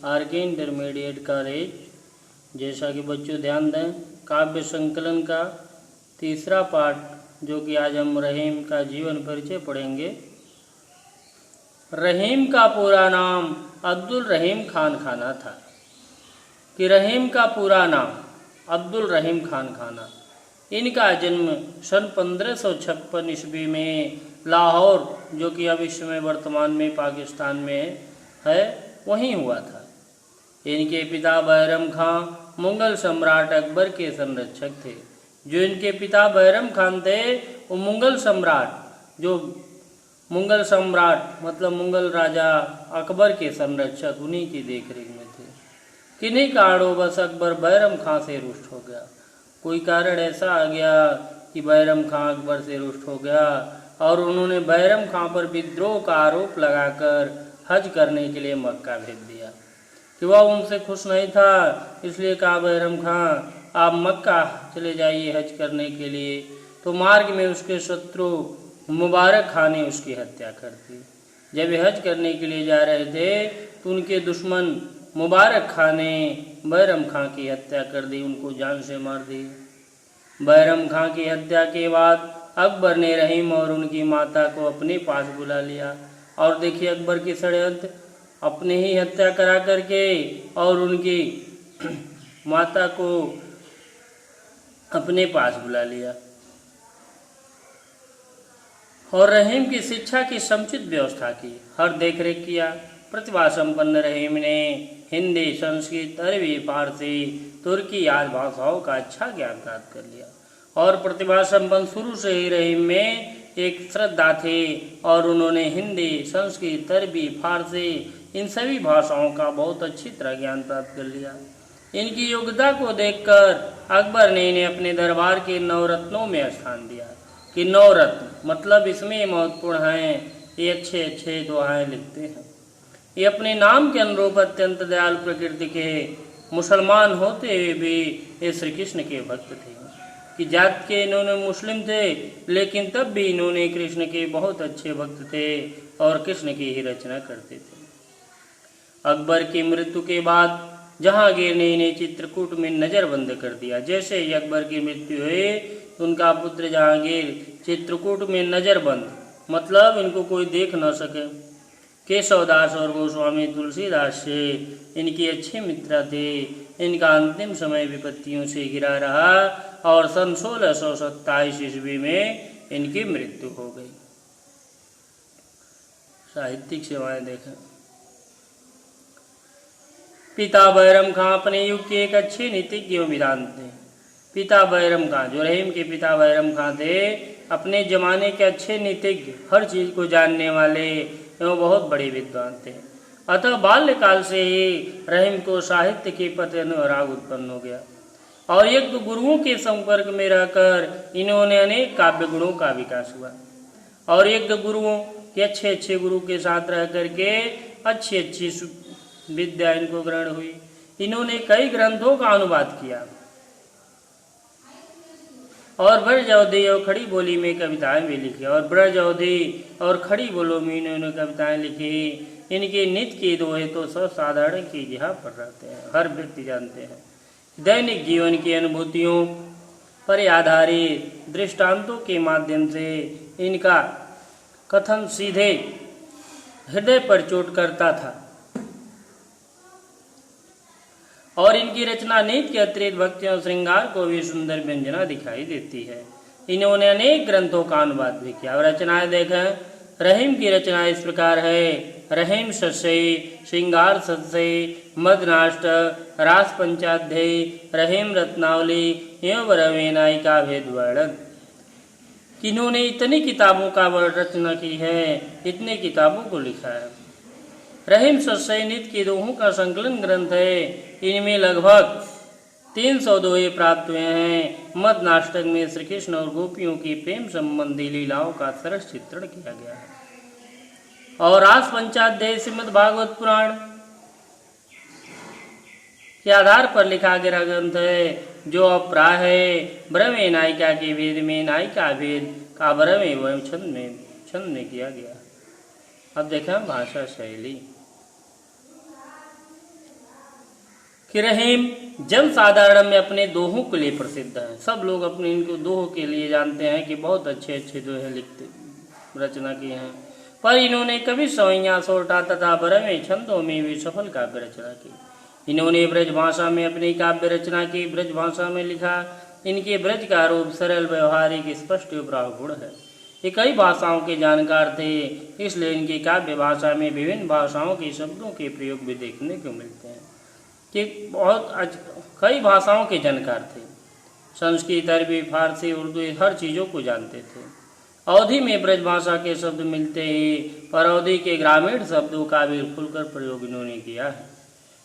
R K intermediate college. जैसा कि बच्चों ध्यान दें, काव्य संकलन का तीसरा पाठ जो कि आज हम रहीम का जीवन परिचय पढ़ेंगे। रहीम का पूरा नाम अब्दुल रहीम खान खाना था। कि रहीम का पूरा नाम अब्दुल रहीम खान खाना। इनका जन्म सन 1556 ईस्वी में लाहौर, जो कि अब इस समय वर्तमान में पाकिस्तान में है, वहीं हुआ था। इनके पिता बैरम खां मुगल सम्राट अकबर के संरक्षक थे। जो इनके पिता बैरम खान थे वो मुगल सम्राट मतलब मुगल राजा अकबर के संरक्षक, उन्हीं की देखरेख में थे। किन्हीं कारणवश अकबर बैरम खां से रुष्ट हो गया। कोई कारण ऐसा आ गया कि बैरम खां अकबर से रुष्ट हो गया और उन्होंने बैरम खां पर विद्रोह का आरोप लगाकर हज करने के लिए मक्का भेज दिया। कि वह उनसे खुश नहीं था, इसलिए कहा बैरम खां आप मक्का चले जाइए हज करने के लिए। तो मार्ग में उसके शत्रु मुबारक खां ने उसकी हत्या कर दी। जब वे हज करने के लिए जा रहे थे तो उनके दुश्मन मुबारक खां ने बैरम खां की हत्या कर दी, उनको जान से मार दी। बैरम खां की हत्या के बाद अकबर ने रहीम और उनकी माता को अपने पास बुला लिया। और देखिए अकबर की षड्यंत्र, अपने ही हत्या करा करके और उनकी माता को अपने पास बुला लिया। और रहीम की शिक्षा की समुचित व्यवस्था की, हर देखरेख किया। प्रतिभा संपन्न रहीम ने हिंदी, संस्कृत, अरबी, फारसी, तुर्की आदि भाषाओं का अच्छा ज्ञान प्राप्त कर लिया। और प्रतिभा संपन्न शुरू से ही रहीम में एक श्रद्धा थी और उन्होंने हिंदी, संस्कृत, अरबी, फारसी इन सभी भाषाओं का बहुत अच्छी तरह ज्ञान प्राप्त कर लिया। इनकी योग्यता को देखकर अकबर ने इन्हें अपने दरबार के नवरत्नों में स्थान दिया। कि नवरत्न मतलब इसमें महत्वपूर्ण हैं, ये अच्छे अच्छे दुआएं लिखते हैं। ये अपने नाम के अनुरूप अत्यंत दयालु प्रकृति के मुसलमान होते हुए भी ये श्री कृष्ण के भक्त थे। कि जात के इन्होंने मुस्लिम थे, लेकिन तब भी इन्होंने कृष्ण के बहुत अच्छे भक्त थे और कृष्ण की ही रचना करते थे। अकबर की मृत्यु के बाद जहांगीर ने इन्हें चित्रकूट में नजरबंद कर दिया। जैसे ही अकबर की मृत्यु हुई तो उनका पुत्र जहांगीर चित्रकूट में नजरबंद मतलब इनको कोई देख न सके। केशवदास और गोस्वामी तुलसीदास से इनकी अच्छी मित्रता थी। इनका अंतिम समय विपत्तियों से घिरा रहा और सन 1627 ईस्वी में इनकी मृत्यु हो गई। साहित्यिक सेवाएं देखें। पिता बैरम खां अपने युग के एक अच्छे नीतिज्ञ एवं विद्वान थे। पिता बैरम खां, जो रहीम के पिता बैरम खां थे, अपने जमाने के अच्छे नीतिज्ञ, हर चीज को जानने वाले एवं बहुत बड़े विद्वान थे। अतः बाल्यकाल से ही रहीम को साहित्य के प्रति अनुराग उत्पन्न हो गया और एक दो गुरुओं के संपर्क में रहकर इन्होंने अनेक काव्य गुणों का विकास हुआ। और एक दो गुरुओं के अच्छे गुरु के साथ रह करके अच्छी विद्या इनको ग्रहण हुई। इन्होंने कई ग्रंथों का अनुवाद किया और ब्रज अवधी और खड़ी बोली में कविताएं भी लिखी। और ब्रज अवधी और खड़ी बोलों में इन्होंने कविताएं लिखी। इनके नित्य के दोहे तो सर्वसाधारण की जहाँ पर रहते हैं, हर व्यक्ति जानते हैं। दैनिक जीवन की अनुभूतियों पर आधारित दृष्टांतों के माध्यम से इनका कथन सीधे हृदय पर चोट करता था। और इनकी रचना नीति के अतिरिक्त भक्ति और श्रृंगार को भी सुंदर व्यंजना दिखाई देती है। इन्होंने अनेक ग्रंथों का अनुवाद भी किया। और रचनाएं देखें, रहीम की रचना इस प्रकार है। रहीम सस्यई, श्रृंगार सस्यई, मदनाष्टक, रास पंचाध्यायी, रहीम रत्नावली एवं रवीनाई का भेद वर्णन। इन्होंने इतनी किताबों का रचना की है, इतने किताबों को लिखा है। रहीम सस्यई नित्य के दोहों का संकलन ग्रंथ है। इनमें लगभग 300 दोहे प्राप्त हुए हैं। मद नाटक में श्री कृष्ण और गोपियों की प्रेम संबंधी लीलाओं का सरस चित्रण किया गया है। और रास पंचाध्याय श्रीमद् भागवत पुराण के आधार पर लिखा गया ग्रंथ है, जो अप्राय है ब्रह्म नायिका के भेद में नायिका भेद का ब्रह्म एवं छंद में किया गया। अब देखें भाषा शैली। कि रहीम जनसाधारण में अपने दोहों के लिए प्रसिद्ध है। सब लोग अपने इनको दोहों के लिए जानते हैं कि बहुत अच्छे अच्छे दोहे लिखते रचना किए हैं। पर इन्होंने कवि सवैया सोरठा तथा बरहवें छंदों में भी सफल काव्य रचना की। इन्होंने ब्रज भाषा में अपनी काव्य रचना की, ब्रज भाषा में लिखा। इनके ब्रज का रूप सरल, व्यवहारिक, स्पष्ट गुण है। ये कई भाषाओं के जानकार थे, इसलिए इनकी काव्य भाषा में विभिन्न भाषाओं के शब्दों के प्रयोग भी देखने को मिलते हैं कि कई भाषाओं के जानकार थे। संस्कृत, अरबी, फारसी, उर्दू हर चीज़ों को जानते थे। अवधि में ब्रज भाषा के शब्द मिलते ही पर अवधि के ग्रामीण शब्दों का भी खुलकर प्रयोग इन्होंने किया है।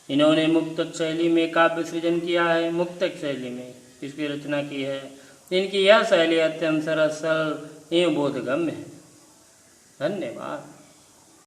इन्होंने मुक्तक शैली में काव्य सृजन किया है। मुक्तक शैली में इसकी रचना की है। इनकी यह शैली अत्यंत सरल एवं बोधगम्य है। धन्यवाद।